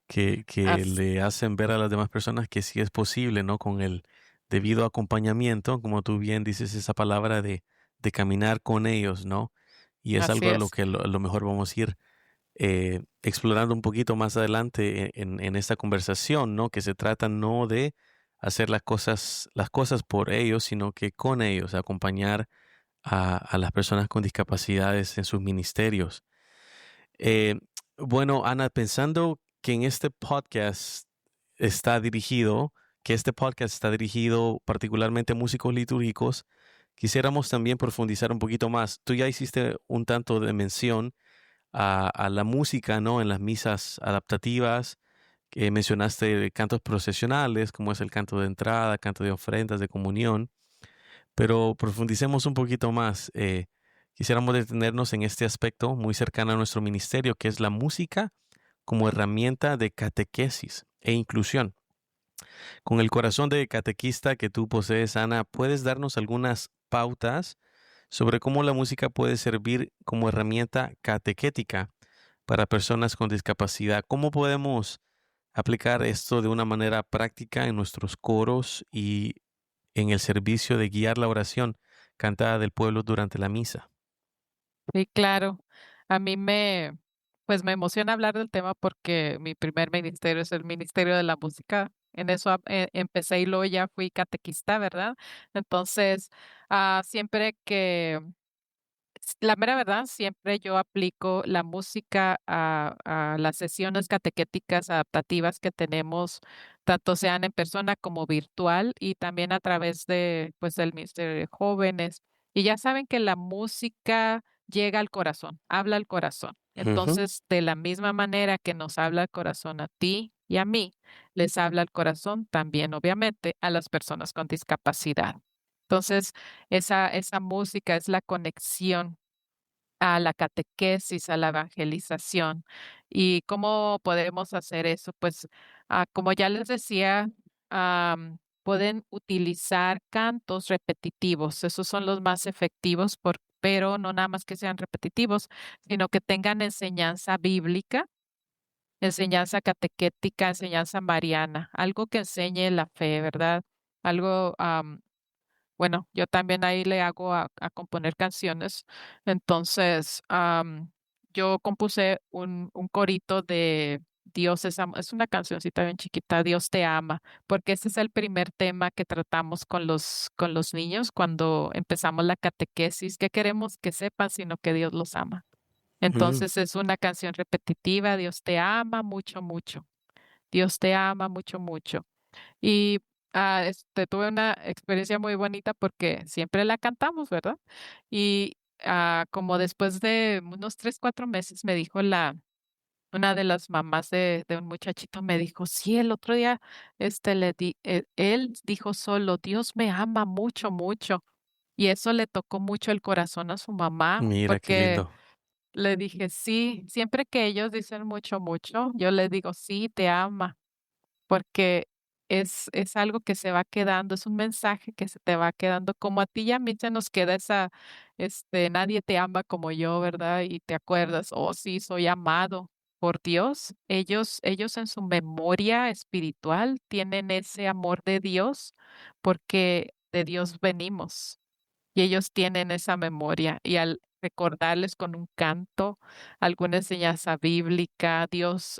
que As- le hacen ver a las demás personas que sí es posible, ¿no? Con el debido acompañamiento, como tú bien dices, esa palabra de caminar con ellos, ¿no? Y es Así algo a lo es. que a lo mejor vamos a ir explorando un poquito más adelante en esta conversación, ¿no? Que se trata no de hacer las cosas por ellos, sino que con ellos, acompañar a las personas con discapacidades en sus ministerios. Eh, bueno, Ana, pensando que en este podcast está dirigido, que este podcast está dirigido particularmente a músicos litúrgicos, quisiéramos también profundizar un poquito más. Tú ya hiciste un tanto de mención a la música, ¿no? En las misas adaptativas, que mencionaste cantos procesionales, como es el canto de entrada, canto de ofrendas, de comunión, pero profundicemos un poquito más. Quisiéramos detenernos en este aspecto muy cercano a nuestro ministerio, que es la música como herramienta de catequesis e inclusión. Con el corazón de catequista que tú posees, Ana, ¿puedes darnos algunas pautas sobre cómo la música puede servir como herramienta catequética para personas con discapacidad? ¿Cómo podemos aplicar esto de una manera práctica en nuestros coros y en el servicio de guiar la oración cantada del pueblo durante la misa? Sí, claro. A mí pues me emociona hablar del tema porque mi primer ministerio es el Ministerio de la Música. En eso empecé y luego ya fui catequista, ¿verdad? Entonces, siempre la mera verdad, siempre yo aplico la música a las sesiones catequéticas adaptativas que tenemos, tanto sean en persona como virtual y también a través de, pues, del Ministerio de Jóvenes. Y ya saben que la música llega al corazón, habla al corazón. Ujú. Entonces, de la misma manera que nos habla el corazón a ti y a mí, les habla el corazón también, obviamente, a las personas con discapacidad. Entonces, esa música es la conexión a la catequesis, a la evangelización. ¿Y cómo podemos hacer eso? Pues, como ya les decía, pueden utilizar cantos repetitivos. Esos son los más efectivos, pero no nada más que sean repetitivos, sino que tengan enseñanza bíblica, enseñanza catequética, enseñanza mariana, algo que enseñe la fe, ¿verdad? Algo, bueno, yo también ahí le hago a componer canciones. Entonces, yo compuse un corito de Dios es una cancioncita bien chiquita, Dios te ama, porque ese es el primer tema que tratamos con los niños cuando empezamos la catequesis, que queremos que sepan, sino que Dios los ama. Mm. Entonces es una canción repetitiva, Dios te ama mucho, mucho. Dios te ama mucho, mucho. Y tuve una experiencia muy bonita porque siempre la cantamos, ¿verdad? Y como después de unos 3, 4 meses me dijo una de las mamás de un muchachito, me dijo, sí, el otro día él dijo solo, Dios me ama mucho, mucho. Y eso le tocó mucho el corazón a su mamá Mira qué porque lindo. le dije, sí, siempre que ellos dicen mucho, mucho, yo le digo, sí, te ama porque es algo que se va quedando, es un mensaje que se te va quedando, como a ti y a mí se nos queda nadie te ama como yo, ¿verdad? Y te acuerdas, oh sí, soy amado por Dios. Ellos en su memoria espiritual tienen ese amor de Dios porque de Dios venimos y ellos tienen esa memoria y al recordarles con un canto, alguna enseñanza bíblica,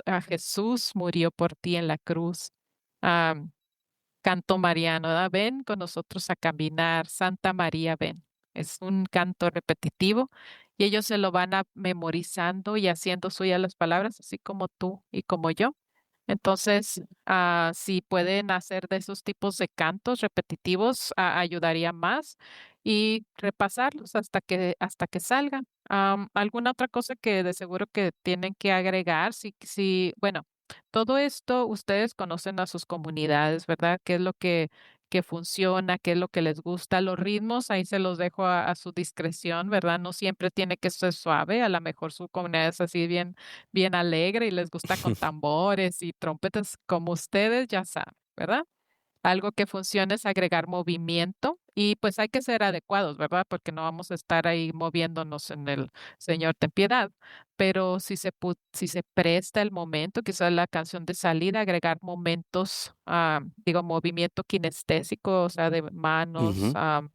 a Jesús murió por ti en la cruz. Am, Canto mariano, ¿verdad? Ven con nosotros a caminar, Santa María, ven. Es un canto repetitivo y ellos se lo van memorizando y haciendo suyas las palabras, así como tú y como yo. Entonces, si pueden hacer de esos tipos de cantos repetitivos, ayudaría más y repasarlos hasta que salgan. ¿Alguna otra cosa que de seguro que tienen que agregar? Bueno, todo esto ustedes conocen a sus comunidades, ¿verdad? ¿Qué es lo que funciona? ¿Qué es lo que les gusta? Los ritmos, ahí se los dejo a su discreción, ¿verdad? No siempre tiene que ser suave, a lo mejor su comunidad es así bien alegre y les gusta con tambores y trompetas, como ustedes ya saben, ¿verdad? Algo que funciona es agregar movimiento y pues hay que ser adecuados, ¿verdad? Porque no vamos a estar ahí moviéndonos en el Señor, ten piedad. Pero si se presta el momento, quizás la canción de salida, agregar momentos, digo, movimiento kinestésico, o sea, de manos, Ujú.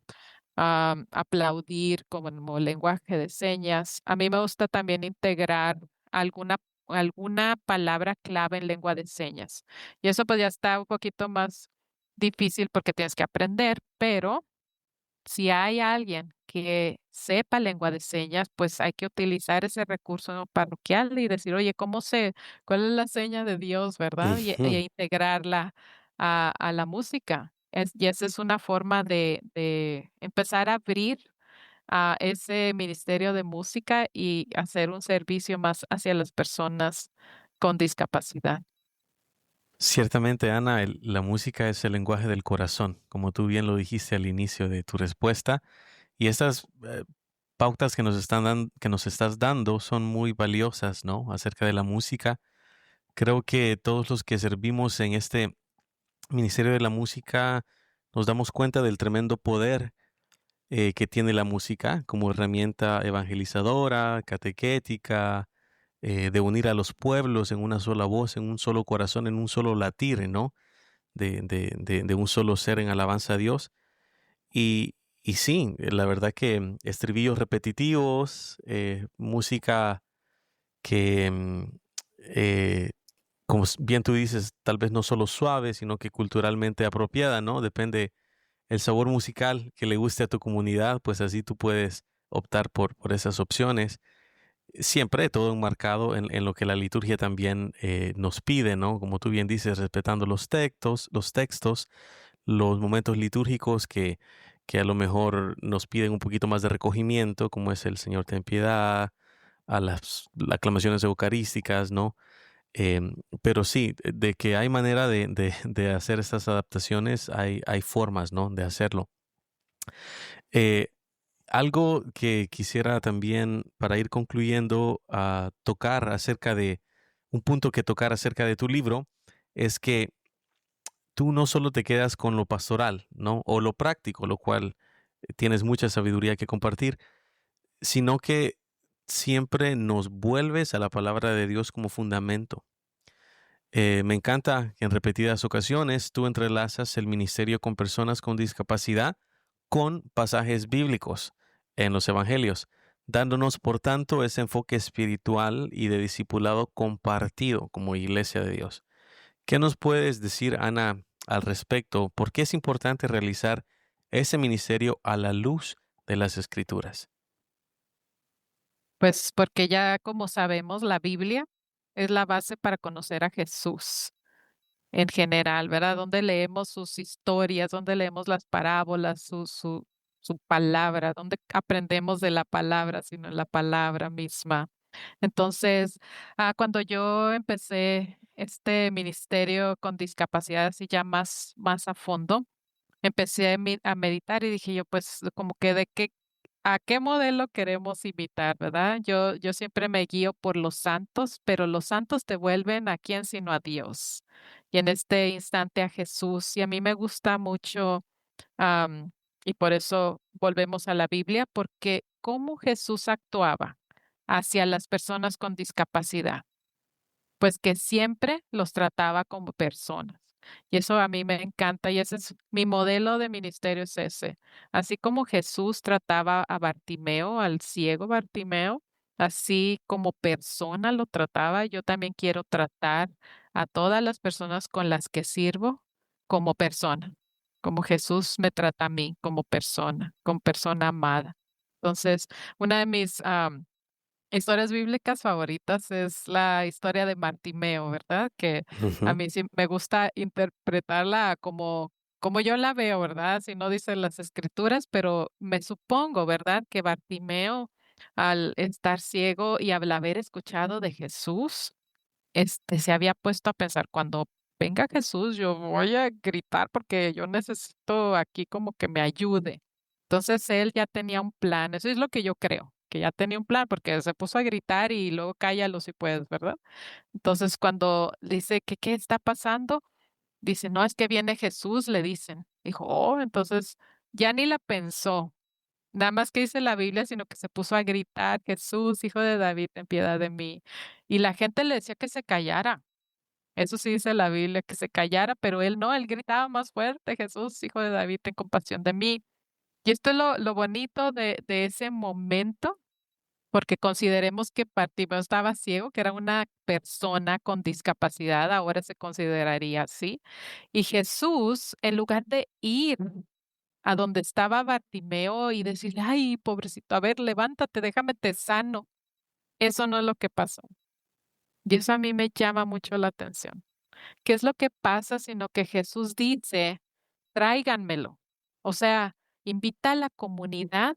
aplaudir como lenguaje de señas. A mí me gusta también integrar alguna, alguna palabra clave en lengua de señas. Y eso pues ya está un poquito más difícil porque tienes que aprender, pero si hay alguien que sepa lengua de señas, pues hay que utilizar ese recurso parroquial y decir, oye, cuál es la seña de Dios, verdad? Y Ujú. integrarla a la música. Y esa es una forma de empezar a abrir a ese ministerio de música y hacer un servicio más hacia las personas con discapacidad. Ciertamente, Ana, la música es el lenguaje del corazón, como tú bien lo dijiste al inicio de tu respuesta. Y estas pautas que que nos estás dando son muy valiosas, ¿no? Acerca de la música. Creo que todos los que servimos en este ministerio de la música nos damos cuenta del tremendo poder que tiene la música como herramienta evangelizadora, catequética, de unir a los pueblos en una sola voz, en un solo corazón, en un solo latir, ¿no? De un solo ser en alabanza a Dios. Y sí, la verdad que estribillos repetitivos, música que, como bien tú dices, tal vez no solo suave, sino que culturalmente apropiada, ¿no? Depende el sabor musical que le guste a tu comunidad, pues así tú puedes optar por esas opciones. Siempre todo enmarcado en lo que la liturgia también nos pide, ¿no? Como tú bien dices, respetando los momentos litúrgicos que a lo mejor nos piden un poquito más de recogimiento, como es el Señor ten piedad, a las aclamaciones eucarísticas, ¿no? Pero sí, de que hay manera de hacer estas adaptaciones, hay formas, ¿no? De hacerlo. Eh, Algo que quisiera también, para ir concluyendo, tocar acerca de un punto que tocar acerca de tu libro, es que tú no solo te quedas con lo pastoral, ¿no? O lo práctico, lo cual tienes mucha sabiduría que compartir, sino que siempre nos vuelves a la palabra de Dios como fundamento. Me encanta que en repetidas ocasiones tú entrelazas el ministerio con personas con discapacidad con pasajes bíblicos en los evangelios, dándonos, por tanto, ese enfoque espiritual y de discipulado compartido como iglesia de Dios. ¿Qué nos puedes decir, Ana, al respecto? ¿Por qué es importante realizar ese ministerio a la luz de las Escrituras? Pues porque ya como sabemos, la Biblia es la base para conocer a Jesús en general, ¿verdad? Donde leemos sus historias, donde leemos las parábolas, su palabra, donde aprendemos de la palabra, sino en la palabra misma. Entonces, cuando yo empecé este ministerio con discapacidad así ya más a fondo, empecé a meditar y dije yo, pues como que a qué modelo queremos imitar, ¿verdad? Yo siempre me guío por los santos, pero los santos te vuelven a quién sino a Dios. Y en este instante a Jesús. Y a mí me gusta mucho, am, y por eso volvemos a la Biblia, porque cómo Jesús actuaba hacia las personas con discapacidad, pues que siempre los trataba como personas. Y eso a mí me encanta y ese es mi modelo de ministerio es ese. Así como Jesús trataba a Bartimeo, al ciego Bartimeo, así como persona lo trataba, yo también quiero tratar a todas las personas con las que sirvo como persona, como Jesús me trata a mí como persona amada. Entonces, una de mis historias bíblicas favoritas es la historia de Bartimeo, ¿verdad? Que a Ujú. mí sí me gusta interpretarla como yo la veo, ¿verdad? Si no dicen las escrituras, pero me supongo, ¿verdad? Que Bartimeo, al estar ciego y al haber escuchado de Jesús, se había puesto a pensar, cuando venga Jesús, yo voy a gritar porque yo necesito aquí como que me ayude. Entonces él ya tenía un plan, eso es lo que yo creo, que ya tenía un plan porque se puso a gritar y luego cállalo si puedes, ¿verdad? Entonces cuando dice que qué está pasando, Dice, no, es que viene Jesús, le dicen. Dijo, oh, entonces ya ni la pensó. Nada más que dice la Biblia, sino que se puso a gritar, Jesús, hijo de David, ten piedad de mí. Y la gente le decía que se callara. Eso sí dice la Biblia, que se callara, pero él no, él gritaba más fuerte, Jesús, hijo de David, ten compasión de mí. Y esto es lo bonito de ese momento, porque consideremos que Bartimeo estaba ciego, que era una persona con discapacidad, ahora se consideraría así. Y Jesús, en lugar de ir a donde estaba Bartimeo y decirle, ay, pobrecito, a ver, levántate, déjame te sano. Eso no es lo que pasó. Y eso a mí me llama mucho la atención. ¿Qué es lo que pasa? Sino que Jesús dice, tráiganmelo. O sea, invita a la comunidad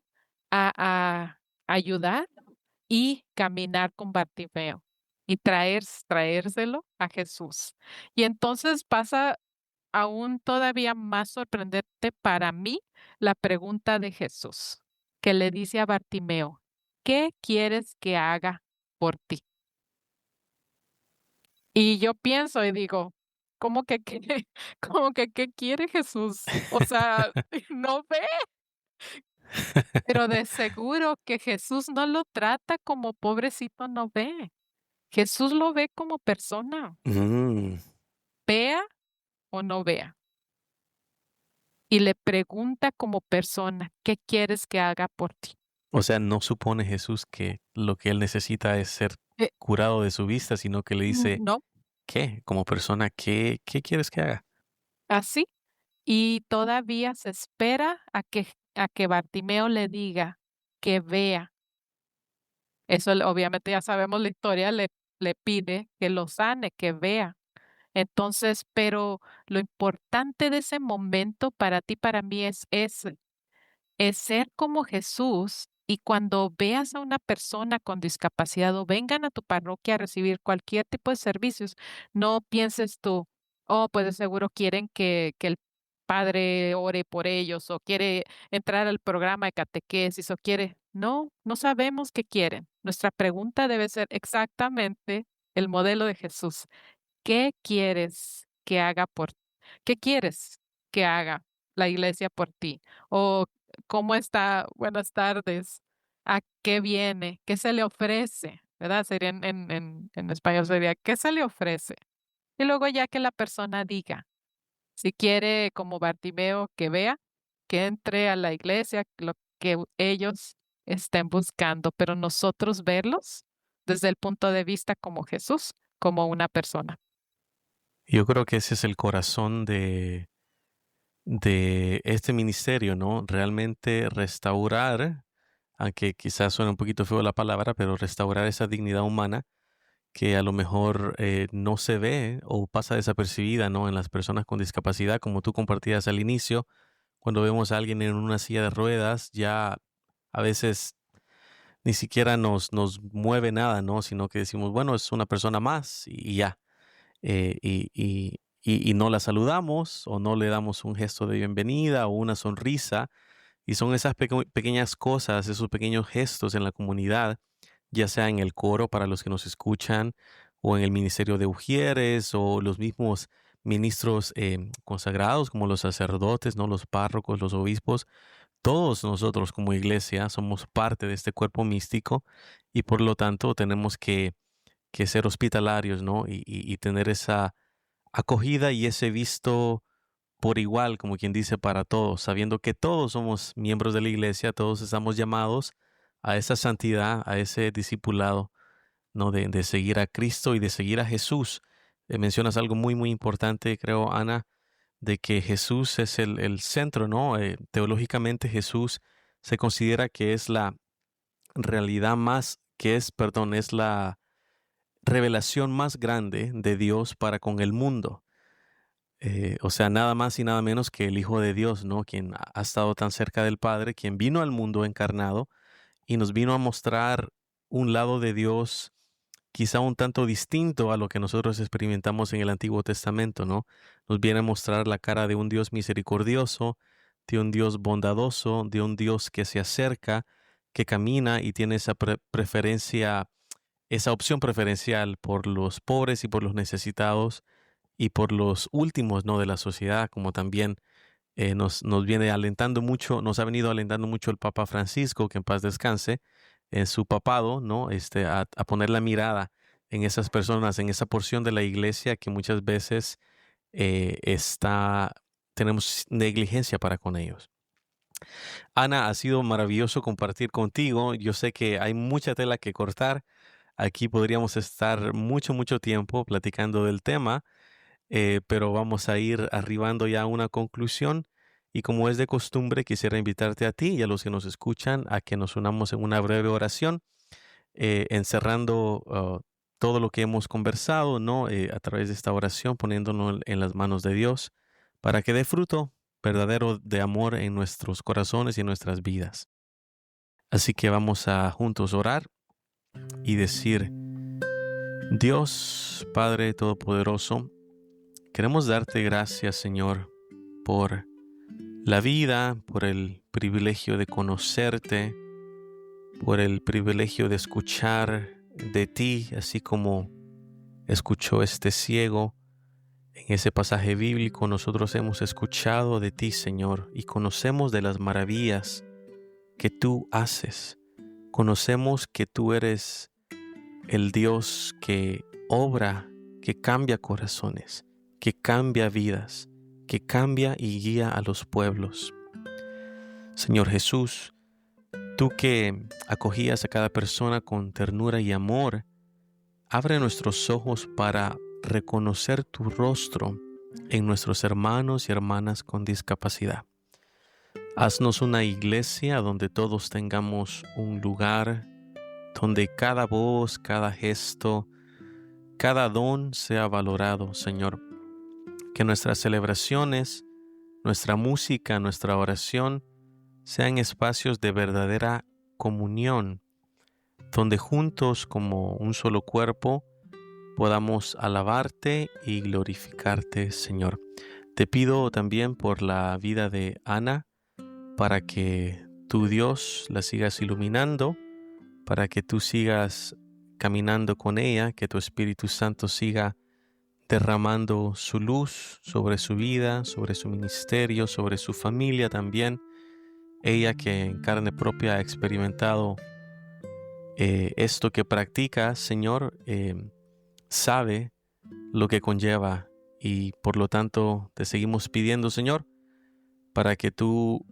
a ayudar y caminar con Bartimeo y traérselo a Jesús. Y entonces pasa aún todavía más sorprendente para mí la pregunta de Jesús, que le dice a Bartimeo, ¿qué quieres que haga por ti? Y yo pienso y digo, ¿cómo que qué? ¿Cómo que qué quiere Jesús? O sea, no ve, pero de seguro que Jesús no lo trata como pobrecito no ve. Jesús lo ve como persona, Mm. vea o no vea. Y le pregunta como persona, ¿qué quieres que haga por ti? O sea, no supone Jesús que lo que él necesita es ser Eh, curado de su vista, sino que le dice, no, ¿qué? Como persona, ¿qué quieres que haga? así. Y todavía se espera a que Bartimeo le diga que vea. Eso obviamente ya sabemos la historia, le pide que lo sane, que vea. Entonces, pero lo importante de ese momento para ti, para mí es ser como Jesús y cuando veas a una persona con discapacidad o vengan a tu parroquia a recibir cualquier tipo de servicios, no pienses tú, oh, pues de seguro quieren que el padre ore por ellos o quiere entrar al programa de catequesis o quiere, no, no sabemos qué quieren. Nuestra pregunta debe ser exactamente el modelo de Jesús. ¿Qué quieres que haga por ¿Qué quieres que haga la iglesia por ti? O cómo está, buenas tardes, a qué viene, qué se le ofrece, ¿verdad? Sería en español sería, ¿qué se le ofrece? Y luego ya que la persona diga, si quiere como Bartimeo que vea, que entre a la iglesia, lo que ellos estén buscando, pero nosotros verlos desde el punto de vista como Jesús, como una persona. Yo creo que ese es el corazón de este ministerio, ¿no? Realmente restaurar, aunque quizás suene un poquito feo la palabra, pero restaurar esa dignidad humana que a lo mejor no se ve o pasa desapercibida, ¿no? En las personas con discapacidad, como tú compartías al inicio, cuando vemos a alguien en una silla de ruedas, ya a veces ni siquiera nos mueve nada, ¿no? Sino que decimos, bueno, es una persona más y ya. Y no la saludamos o no le damos un gesto de bienvenida o una sonrisa. Y son esas pequeñas cosas, esos pequeños gestos en la comunidad, ya sea en el coro para los que nos escuchan o en el ministerio de ujieres o los mismos ministros consagrados como los sacerdotes, ¿no? Los párrocos, los obispos. Todos nosotros como iglesia somos parte de este cuerpo místico y por lo tanto tenemos que ser hospitalarios, ¿no? Y tener esa acogida y ese visto por igual, como quien dice, para todos, sabiendo que todos somos miembros de la iglesia, todos estamos llamados a esa santidad, a ese discipulado, ¿no? De seguir a Cristo y de seguir a Jesús. Mencionas algo muy, muy importante, creo, Ana, de que Jesús es el centro, ¿no? Teológicamente Jesús se considera que es la realidad más, es la revelación más grande de Dios para con el mundo. O sea, nada más y nada menos que el Hijo de Dios, ¿no? Quien ha estado tan cerca del Padre, quien vino al mundo encarnado y nos vino a mostrar un lado de Dios quizá un tanto distinto a lo que nosotros experimentamos en el Antiguo Testamento, ¿no? Nos viene a mostrar la cara de un Dios misericordioso, de un Dios bondadoso, de un Dios que se acerca, que camina y tiene esa preferencia, esa opción preferencial por los pobres y por los necesitados y por los últimos, ¿no?, de la sociedad, como también nos viene alentando mucho, nos ha venido alentando mucho el Papa Francisco, que en paz descanse, en su papado, ¿no? A poner la mirada en esas personas, en esa porción de la iglesia que muchas veces tenemos negligencia para con ellos. Ana, ha sido maravilloso compartir contigo. Yo sé que hay mucha tela que cortar. Aquí podríamos estar mucho tiempo platicando del tema, pero vamos a ir arribando ya a una conclusión. Y como es de costumbre, quisiera invitarte a ti y a los que nos escuchan a que nos unamos en una breve oración, encerrando todo lo que hemos conversado, ¿no? A través de esta oración, poniéndonos en las manos de Dios para que dé fruto verdadero de amor en nuestros corazones y en nuestras vidas. Así que vamos a juntos orar y decir: Dios, Padre Todopoderoso, queremos darte gracias, Señor, por la vida, por el privilegio de conocerte, por el privilegio de escuchar de ti, así como escuchó este ciego. En ese pasaje bíblico nosotros hemos escuchado de ti, Señor, y conocemos de las maravillas que tú haces. Conocemos que tú eres el Dios que obra, que cambia corazones, que cambia vidas, que cambia y guía a los pueblos. Señor Jesús, tú que acogías a cada persona con ternura y amor, abre nuestros ojos para reconocer tu rostro en nuestros hermanos y hermanas con discapacidad. Haznos una iglesia donde todos tengamos un lugar, donde cada voz, cada gesto, cada don sea valorado, Señor. Que nuestras celebraciones, nuestra música, nuestra oración sean espacios de verdadera comunión, donde juntos como un solo cuerpo podamos alabarte y glorificarte, Señor. Te pido también por la vida de Ana, para que tu Dios la sigas iluminando, para que tú sigas caminando con ella, que tu Espíritu Santo siga derramando su luz sobre su vida, sobre su ministerio, sobre su familia también. Ella que en carne propia ha experimentado esto que practica, Señor, sabe lo que conlleva, y por lo tanto te seguimos pidiendo, Señor, para que tú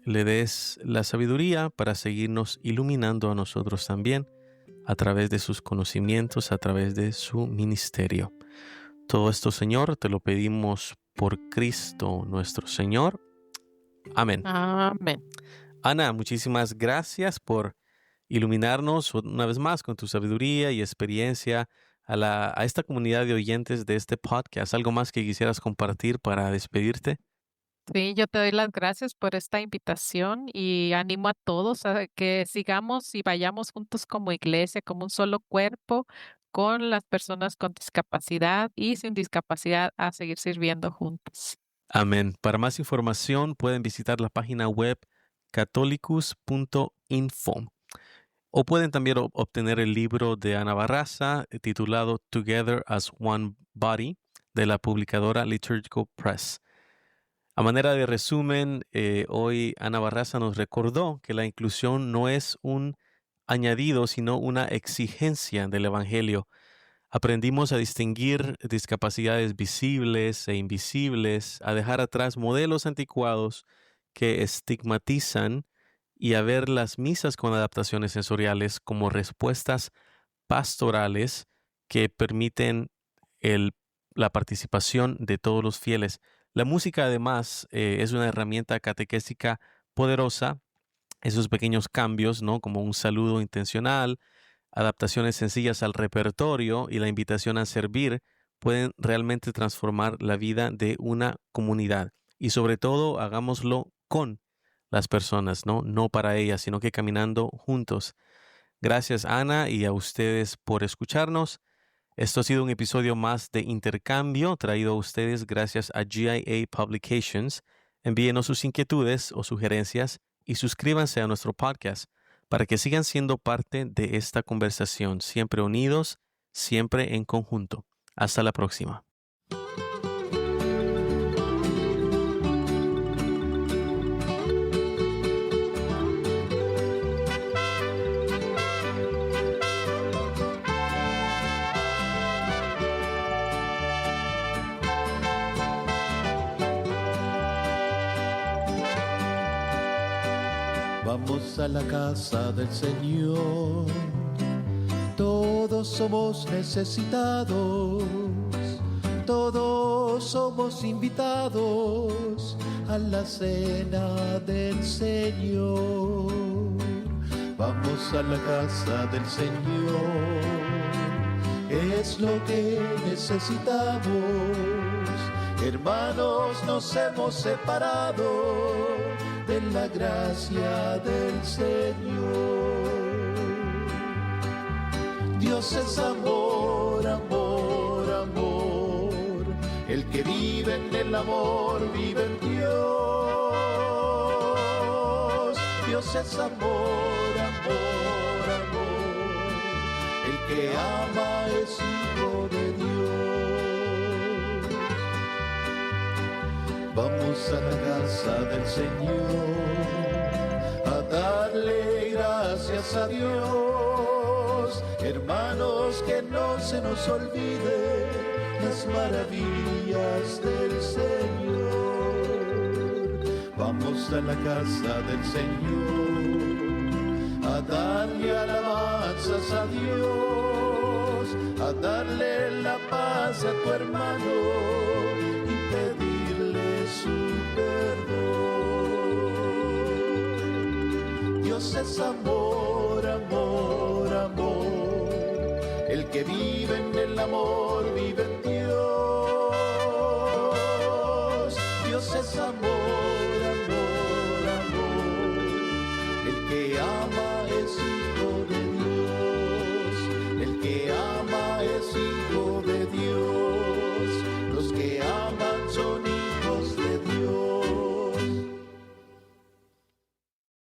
le des la sabiduría para seguirnos iluminando a nosotros también a través de sus conocimientos, a través de su ministerio. Todo esto, Señor, te lo pedimos por Cristo nuestro Señor. Amén. Amén. Ana, muchísimas gracias por iluminarnos una vez más con tu sabiduría y experiencia a esta comunidad de oyentes de este podcast. ¿Algo más que quisieras compartir para despedirte? Sí, yo te doy las gracias por esta invitación y animo a todos a que sigamos y vayamos juntos como iglesia, como un solo cuerpo, con las personas con discapacidad y sin discapacidad, a seguir sirviendo juntos. Amén. Para más información pueden visitar la página web catholicus.info, o pueden también obtener el libro de Ana Barraza titulado Together as One Body, de la publicadora Liturgical Press. A manera de resumen, hoy Ana Barraza nos recordó que la inclusión no es un añadido, sino una exigencia del Evangelio. Aprendimos a distinguir discapacidades visibles e invisibles, a dejar atrás modelos anticuados que estigmatizan y a ver las misas con adaptaciones sensoriales como respuestas pastorales que permiten la participación de todos los fieles. La música, además, es una herramienta catequésica poderosa. Esos pequeños cambios, ¿no?, como un saludo intencional, adaptaciones sencillas al repertorio y la invitación a servir, pueden realmente transformar la vida de una comunidad. Y sobre todo, hagámoslo con las personas, no para ellas, sino que caminando juntos. Gracias, Ana, y a ustedes por escucharnos. Esto ha sido un episodio más de Intercambio, traído a ustedes gracias a GIA Publications. Envíenos sus inquietudes o sugerencias y suscríbanse a nuestro podcast para que sigan siendo parte de esta conversación, siempre unidos, siempre en conjunto. Hasta la próxima. Vamos a la casa del Señor, todos somos necesitados, todos somos invitados a la cena del Señor. Vamos a la casa del Señor, es lo que necesitamos. Hermanos, nos hemos separado de la gracia del Señor. Dios es amor, amor, amor. El que vive en el amor vive en Dios. Dios es amor, amor, amor. El que ama es hijo de Dios. Vamos a la casa del Señor a darle gracias a Dios. Hermanos, que no se nos olvide las maravillas del Señor. Vamos a la casa del Señor a darle alabanzas a Dios, a darle la paz a tu hermano y pedirle su perdón. Dios es amor, amor, amor. El que vive en el amor vive en Dios. Dios es amor.